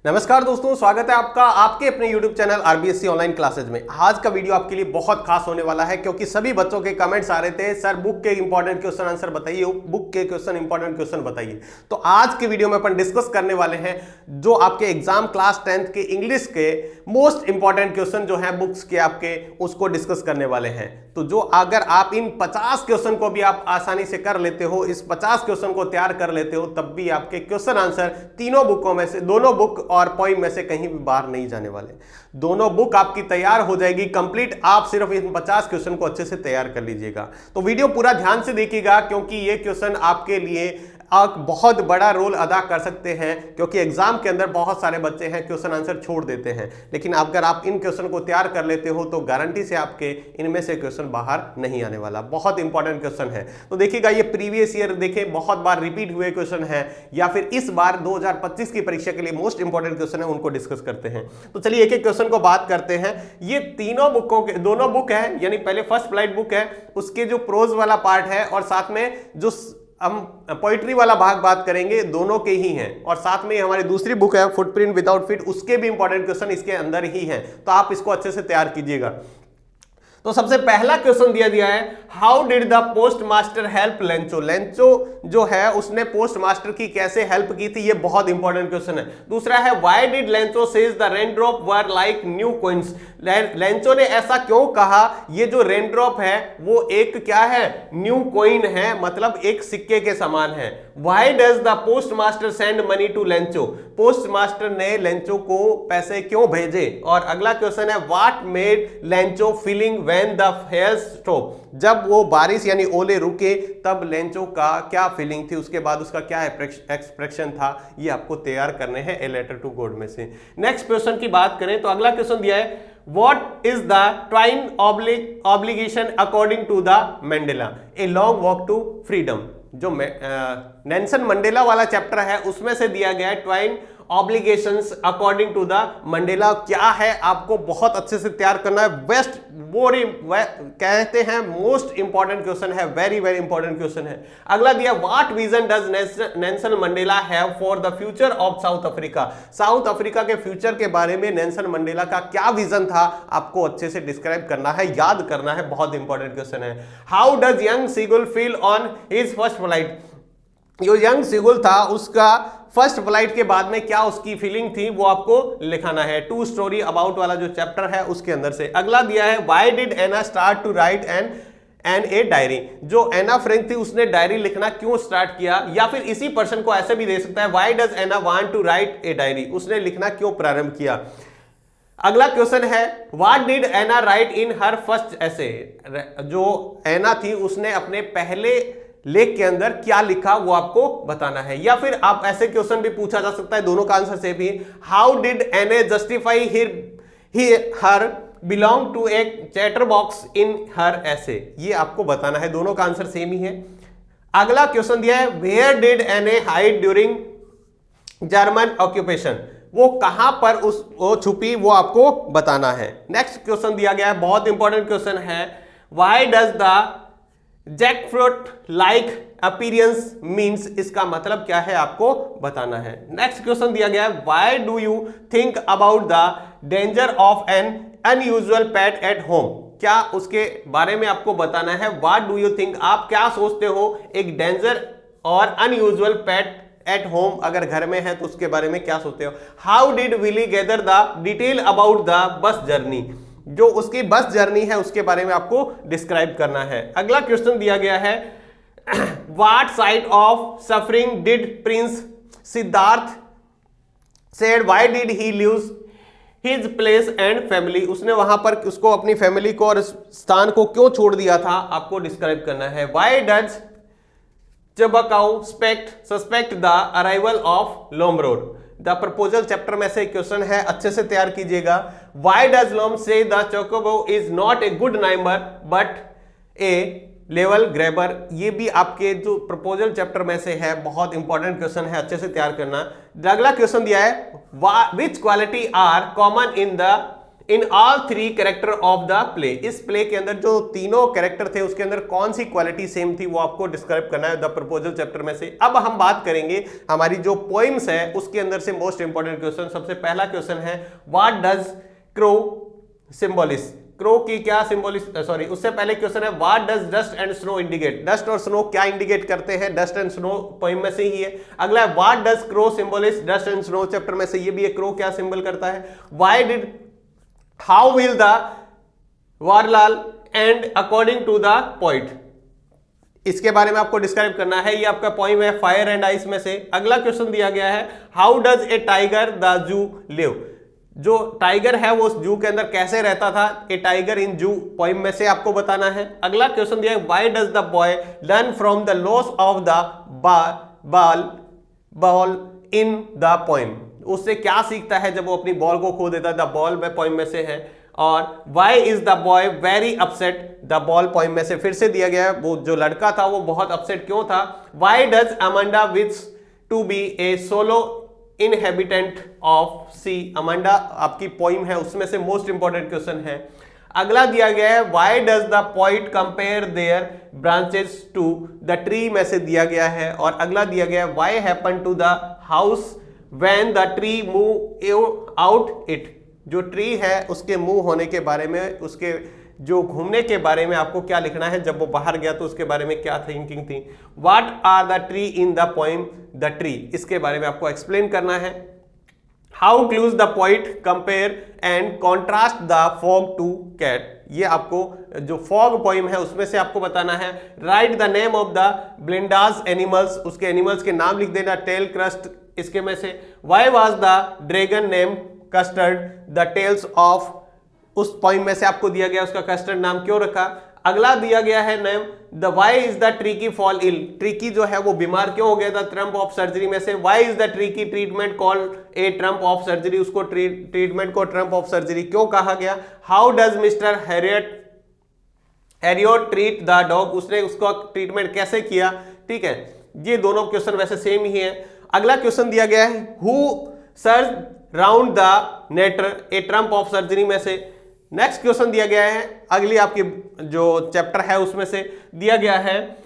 नमस्कार दोस्तों, स्वागत है आपका आपके अपने YouTube channel RBSC online classes में। आज का वीडियो आपके लिए बहुत खास होने वाला है क्योंकि सभी बच्चों के कमेंट्स आ रहे थे, सर बुक के इंपॉर्टेंट क्वेश्चन आंसर बताइए, बुक के क्वेश्चन इंपॉर्टेंट क्वेश्चन बताइए। तो आज के वीडियो में अपन डिस्कस करने वाले हैं जो आपके एग्जाम क्लास 10th के इंग्लिश के मोस्ट इंपॉर्टेंट क्वेश्चन जो है बुक्स के आपके, उसको डिस्कस करने वाले हैं। तो जो अगर आप इन 50 क्वेश्चन को भी आप आसानी से कर लेते हो, इस 50 क्वेश्चन को तैयार कर लेते हो, तब भी आपके क्वेश्चन आंसर तीनों बुकों में से, दोनों बुक और पोइम में से कहीं भी बाहर नहीं जाने वाले। दोनों बुक आपकी तैयार हो जाएगी कंप्लीट, आप सिर्फ इन 50 क्वेश्चन को अच्छे से तैयार कर लीजिएगा। तो वीडियो पूरा ध्यान से देखिएगा क्योंकि ये क्वेश्चन आपके लिए आप बहुत बड़ा रोल अदा कर सकते हैं, क्योंकि एग्जाम के अंदर बहुत सारे बच्चे हैं क्वेश्चन आंसर छोड़ देते हैं, लेकिन अगर आप इन क्वेश्चन को तैयार कर लेते हो तो गारंटी से आपके इनमें से क्वेश्चन बाहर नहीं आने वाला। बहुत इंपॉर्टेंट क्वेश्चन है। तो देखिएगा, ये प्रीवियस ईयर देखें बहुत बार रिपीट हुए क्वेश्चन है या फिर इस बार 2025 की परीक्षा के लिए मोस्ट इंपॉर्टेंट क्वेश्चन है, उनको डिस्कस करते हैं। तो चलिए एक एक क्वेश्चन को बात करते हैं। ये तीनों बुकों के, दोनों बुक है, यानी पहले फर्स्ट फ्लाइट बुक है, उसके जो प्रोज वाला पार्ट है और साथ में जो हम पोइट्री वाला भाग बात करेंगे, दोनों के ही हैं। और साथ में हमारी दूसरी बुक है फुटप्रिंट विदाउट फीट, उसके भी इंपॉर्टेंट क्वेश्चन इसके अंदर ही हैं। तो आप इसको अच्छे से तैयार कीजिएगा। तो सबसे पहला क्वेश्चन दिया है, how did the post master help Lencho. Lencho जो है उसने पोस्ट मास्टर की कैसे हेल्प की थी, ये बहुत इंपॉर्टेंट क्वेश्चन है। दूसरा है, why did Lencho says the raindrop were like new coins. Lencho ने ऐसा क्यों कहा, ये जो रेनड्रॉप है वो एक क्या है, न्यू कॉइन है, मतलब एक सिक्के के समान है। Why does the post master send money to Lencho. Post master ने लेंचो को पैसे क्यों भेजे। और अगला क्वेश्चन है, what made Lencho feeling when the hail stop. जब वो बारिश यानी ओले रुके तब लेंचो का क्या फीलिंग थी, उसके बाद उसका क्या एक्सप्रेशन था, ये आपको तैयार करने हैं ए लेटर टू गॉड में से। नेक्स्ट क्वेश्चन की बात करें तो अगला क्वेश्चन दिया है, What is the twine obligation according to the Mandela? A long walk to freedom। जो नेल्सन मंडेला वाला चैप्टर है उसमें से दिया गया है twin obligations according to the Mandela क्या है, आपको बहुत अच्छे से तैयार करना है। बेस्ट कहते हैं मोस्ट इंपॉर्टेंट क्वेश्चन है, वेरी वेरी इंपॉर्टेंट क्वेश्चन है। अगला दिया, what vision does Nelson Mandela have for the future of south Africa. South Africa के फ्यूचर के बारे में नेल्सन मंडेला का क्या विजन था, आपको अच्छे से डिस्क्राइब करना है, याद करना है, बहुत इंपॉर्टेंट क्वेश्चन है। How does young seagull feel on his first flight. जो यंग सीगुल था उसका फर्स्ट फ्लाइट के बाद में क्या उसकी फीलिंग थी, वो आपको लिखाना है। टू स्टोरी अबाउट वाला जो चैप्टर है उसके अंदर से। अगला दिया है, why did Anne start to write an a diary. जो एना फ्रैंक थी उसने डायरी लिखना क्यों स्टार्ट किया, या फिर इसी पर्सन को ऐसे भी दे सकता है, why does Anne want to write a diary, उसने लिखना क्यों प्रारंभ किया। अगला क्वेश्चन है, what did Anne write in her first essay. जो एना थी उसने अपने पहले लेख के अंदर क्या लिखा वो आपको बताना है। या फिर आप ऐसे क्वेश्चन भी पूछा जा सकता है दोनों का आंसर से भी, how did Anne justify her belong to a chatter box in her essay, ये आपको बताना है, दोनों का आंसर सेम ही है। अगला क्वेश्चन दिया है, वेयर डिड एने हाइड ड्यूरिंग जर्मन ऑक्यूपेशन। वो कहां पर वो छुपी, वो आपको बताना है। नेक्स्ट क्वेश्चन दिया गया है, बहुत इंपॉर्टेंट क्वेश्चन है, why does the jackfruit like appearance means, इसका मतलब क्या है आपको बताना है। नेक्स्ट क्वेश्चन दिया गया है, why do you think about the danger of N unusual pet at home. क्या उसके बारे में आपको बताना है। व्हाट डू यू थिंक, आप क्या सोचते हो एक डेंजर और अनयूजुअल पेट एट होम अगर घर में है तो उसके बारे में क्या सोचते हो। How did Willie gather the detail about the bus journey. जो उसकी बस जर्नी है उसके बारे में आपको डिस्क्राइब करना है। अगला क्वेश्चन दिया गया है, what side of suffering did Prince Siddharth said, why did he leaves his place and family. उसने वहां पर उसको अपनी फैमिली को और स्थान को क्यों छोड़ दिया था, आपको डिस्क्राइब करना है। Why does Chubukov suspect the arrival of Lomov. The proposal chapter में से क्वेश्चन है, अच्छे से तैयार कीजिएगा। Why does Lomov say the चोकोबो is not a good neighbour but a level grabber. ये भी आपके जो प्रपोजल चैप्टर में से है, बहुत इंपॉर्टेंट क्वेश्चन है, अच्छे से तैयार करना। अगला क्वेश्चन दिया है, which quality are common in the in all three character of the play, इस प्ले के अंदर जो तीनों कैरेक्टर थे उसके अंदर कौन सी क्वालिटी सेम थी वो आपको डिस्क्राइब करना है द प्रपोजल चैप्टर में से। अब हम बात करेंगे हमारी जो पोइम्स है उसके अंदर से मोस्ट इंपॉर्टेंट क्वेश्चन। सबसे पहला क्वेश्चन है व्हाट डज क्रो सिंबलिस, क्रो की क्या सिंबलिस, सॉरी उससे पहले क्वेश्चन है what does dust and snow indicate, dust और स्नो क्या इंडिकेट करते हैं, डस्ट एंड स्नो पोइम में से ही है। अगला है what does crow symbolise, dust and snow chapter में से ये भी है, क्रो क्या सिंबल करता है। Why did, how will the world end according to the poet, इसके बारे में आपको डिस्क्राइब करना है। ये आपका पॉइंट है फायर एंड आइस में से। अगला क्वेश्चन दिया गया है how does a tiger the zoo live, जो टाइगर है वो जू के अंदर कैसे रहता था, ए टाइगर इन जू पोइम में से आपको बताना है। अगला क्वेश्चन दिया है why does the boy learn from the loss of the ball in the poem, उससे क्या सीखता है जब वो अपनी बॉल को खो देता है, द बॉल में पोइम में से है। और why is the boy very upset, the ball poem में से फिर से दिया गया है वो जो लड़का था वो बहुत अपसेट क्यों था। Why does Amanda wish to be a solo inhabitant of sea, Amanda आपकी पोइम है उसमें से मोस्ट इंपॉर्टेंट क्वेश्चन है। अगला दिया गया है why does the poet compare their branches to the tree में से दिया गया है। और अगला दिया गया है why happen to the house when the tree move out it, जो ट्री है उसके मूव होने के बारे में, उसके जो घूमने के बारे में आपको क्या लिखना है, जब वो बाहर गया तो उसके बारे में क्या थिंकिंग थी। What are the tree in the poem the tree, इसके बारे में आपको एक्सप्लेन करना है। How clues the poet compare and contrast the fog to cat, ये आपको जो फॉग पोइम है उसमें से आपको बताना है। Write the name of the Belinda's animals, उसके एनिमल्स के नाम लिख देना, टेल क्रस्ट इसके में से। Why was the dragon named custard, the tales of, उस पॉइंट में से आपको दिया गया उसका कस्टर्ड नाम क्यों रखा। अगला दिया गया है name the why is the tricky fall ill, tricky जो है वो बीमार क्यों हो गया था, ट्रम्प ऑफ सर्जरी में से। Why is the tricky treatment called a triumph of surgery, उसको ट्रीटमेंट को ट्रम्प ऑफ सर्जरी क्यों कहा गया। How does mister Harriet treat the dog, उसने उसको ट्रीटमेंट कैसे किया। ठीक है, ये दोनों क्वेश्चन वैसे सेम ही है। अगला क्वेश्चन दिया गया है who search round the narrator, a triumph of surgery में से। नेक्स्ट क्वेश्चन दिया गया है अगली आपकी जो चैप्टर है उसमें से दिया गया है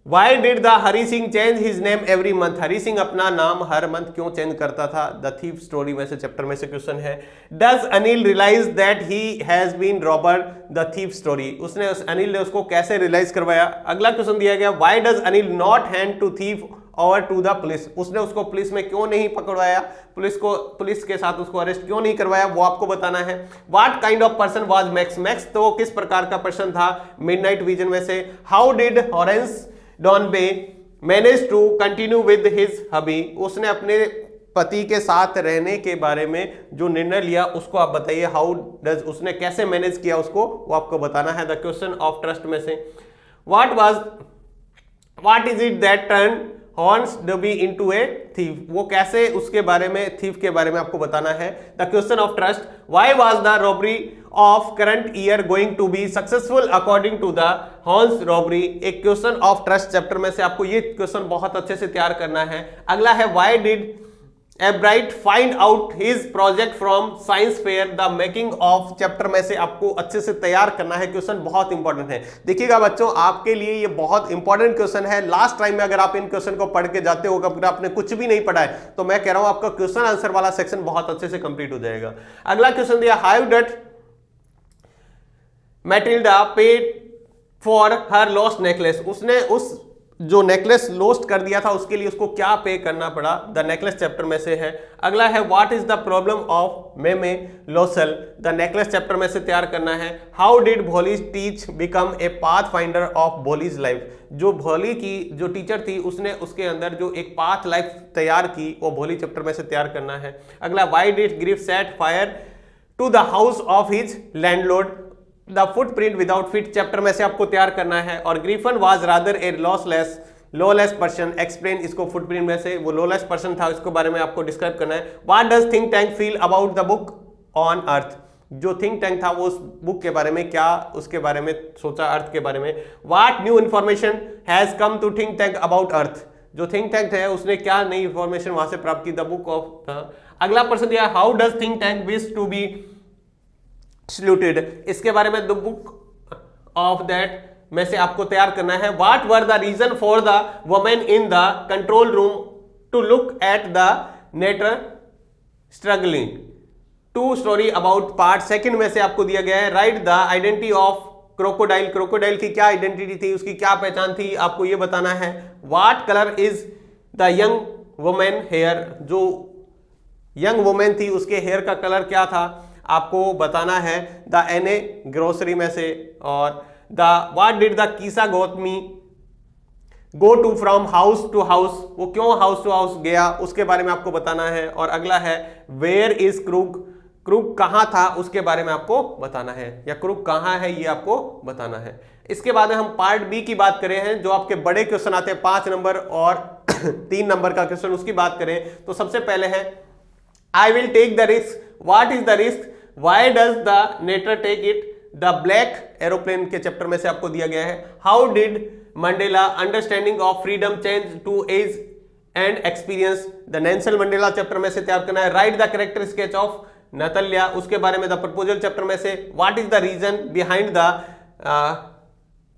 why did the Hari Singh change his name every month, Hari Singh अपना नाम हर मंथ क्यों चेंज करता था, द थीफ स्टोरी में से चैप्टर में से क्वेश्चन है। Does Anil realise that he has been robber, the thief story, उसने अनिल ने उसको कैसे रियलाइज करवाया। अगला क्वेश्चन दिया गया why does Anil not hand to thief over to the police, उसने उसको पुलिस में क्यों नहीं पकड़वाया, पुलिस के साथ उसको अरेस्ट क्यों नहीं करवाया, वो आपको बताना है। What kind of person was max, max तो किस प्रकार का पर्सन था मिडनाइट विजन में से। How did Horace Danby manage to continue with his hobby, उसने अपने पति के साथ रहने के बारे में जो निर्णय लिया उसको आप बताइए। हाउ डज, उसने कैसे मैनेज किया उसको, वो आपको बताना है द क्वेश्चन ऑफ ट्रस्ट में से। What is it that turn Horace Danby into a thief, वो कैसे उसके बारे में, थीफ के बारे में आपको बताना है the question of trust. Why was the robbery of current year going to be successful according to the horns robbery, एक क्वेश्चन ऑफ ट्रस्ट चैप्टर में से आपको ये क्वेश्चन बहुत अच्छे से तैयार करना है। अगला है why did एब्राइट find out his project from science fair, the making of, chapter में से आपको अच्छे से तैयार करना है, क्वेश्चन बहुत इंपॉर्टेंट है। देखिएगा बच्चों आपके लिए ये बहुत इंपॉर्टेंट क्वेश्चन है। लास्ट टाइम में अगर आप इन क्वेश्चन को पढ़ के जाते हो, अगर आपने कुछ भी नहीं पढ़ा है तो मैं कह रहा हूं आपका क्वेश्चन आंसर वाला सेक्शन बहुत अच्छे से कंप्लीट हो जाएगा। अगला क्वेश्चन दिया how did Matilda paid for her lost necklace, उसने उस जो नेकलेस लॉस्ट कर दिया था उसके लिए उसको क्या पे करना पड़ा, द नेकलेस चैप्टर में से है। अगला है what is the problem of meme Losal, the necklace chapter में से तैयार करना है। हाउ डिड भोली teach become a path finder of Bholi's life, जो भोली की जो टीचर थी उसने उसके अंदर जो एक पाथ लाइफ तैयार की वो भोली चैप्टर में से तैयार करना है। अगला why did Griff set fire to the house of his landlord, the footprint without feet chapter में से आपको तैयार करना है। और Griffin was rather a lawless person, explain, इसको फुटप्रिंट में से वो लॉलेस पर्सन था, इसके बारे में आपको डिस्क्राइब करना है। What does think tank feel about the book on earth, जो थिंक टैंक था वो उस बुक के बारे में क्या उसके बारे में सोचा, अर्थ के बारे में। What new information has come to think tank about earth, जो थिंक टैंक है उसने क्या नई इंफॉर्मेशन वहां से प्राप्त की, द बुक ऑफ। अगला प्रश्न दिया how does think tank wish to be saluted, इसके बारे में द बुक ऑफ दैट में से आपको तैयार करना है। What were the reason for the women in the control room to look at the narrator struggling, two story about part second में से आपको दिया गया है। Write the identity of crocodile, crocodile की क्या आइडेंटिटी थी, उसकी क्या पहचान थी, आपको ये बताना है। What colour is the young women hair, जो यंग वुमेन थी उसके हेयर का कलर क्या था, आपको बताना है द एनए ग्रोसरी में से। और the what did the Kisa Gotami go to from house to house, वो क्यों हाउस टू हाउस गया उसके बारे में आपको बताना है। और अगला है वेयर इज क्रूक, क्रूक कहां था उसके बारे में आपको बताना है, या क्रूक कहां है ये आपको बताना है। इसके बाद हम पार्ट बी की बात करें हैं, जो आपके बड़े क्वेश्चन आते हैं 5 नंबर और 3 नंबर का क्वेश्चन, उसकी बात करें तो सबसे पहले है I will take the risk, what is the risk, why does the narrator take it, the black aeroplane के चैप्टर में से आपको दिया गया है। How did Mandela understanding of freedom change to age and experience, the Nelson Mandela chapter में से तैयार करना है। Write the character sketch of Natalya, उसके बारे में द प्रपोजल चैप्टर में से। What is the reason behind the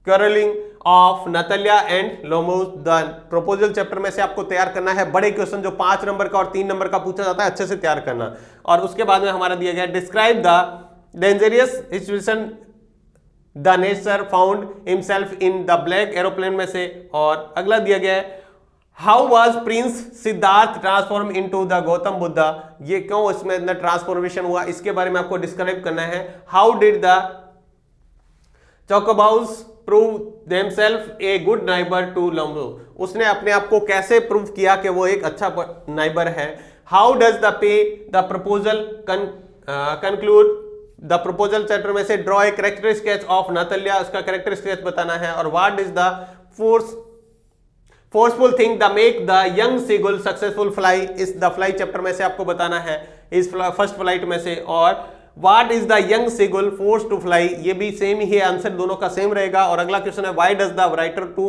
quarreling of Natalya and Lomov, the proposal chapter में से आपको तैयार करना है। बड़े क्वेश्चन जो 5 नंबर का और 3 नंबर का पूछा जाता है, अच्छे से तैयार करना। और उसके बाद में हमारा दिया गया describe the dangerous situation the nature found himself in the black aeroplane में से। और अगला दिया गया है how was Prince Siddharth transform into the Gautam Buddha, ये क्यों इसमें ट्रांसफॉर्मेशन हुआ, इसके बारे में आपको डिस्क्राइब करना है। How did the Chubukov prove themselves a good neighbour to Lomov, उसने अपने आप को कैसे प्रूव किया कि वो एक अच्छा नाइबर है। How does the pay the proposal conclude, the proposal chapter में से draw a character sketch of नतल्या, उसका कैरेक्टर स्केच बताना है। और what is the forceful thing the make the young seagull successful fly, इस द फ्लाई चैप्टर में से आपको बताना है, इस फर्स्ट फ्लाइट में से। और what is the young seagull force to fly, ये भी सेम ही है, आंसर दोनों का सेम रहेगा। और अगला क्वेश्चन है why does the writer to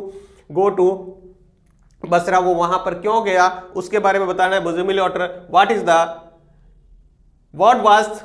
go to Basra, वो वहां पर क्यों गया उसके बारे में बताना है। बुजुमिल ऑटर what was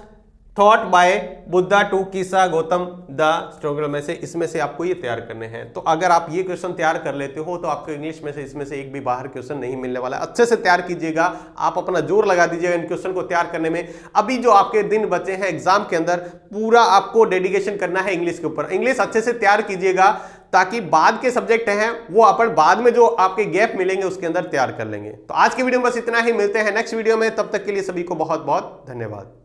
thought by Buddha to Kisa Gautam the struggle में से, इसमें से आपको ये तैयार करने हैं। तो अगर आप ये क्वेश्चन तैयार कर लेते हो तो आपको इंग्लिश में से इसमें से एक भी बाहर क्वेश्चन नहीं मिलने वाला है। अच्छे से तैयार कीजिएगा, आप अपना जोर लगा दीजिएगा इन क्वेश्चन को तैयार करने में। अभी जो आपके दिन बचे हैं एग्जाम के अंदर, पूरा आपको डेडिकेशन करना है इंग्लिश के ऊपर। इंग्लिश अच्छे से तैयार कीजिएगा ताकि बाद के सब्जेक्ट हैं वो अपन बाद में जो आपके गैप मिलेंगे उसके अंदर तैयार कर लेंगे। तो आज की वीडियो में बस इतना ही, मिलते हैं नेक्स्ट वीडियो में, तब तक के लिए सभी को बहुत बहुत धन्यवाद।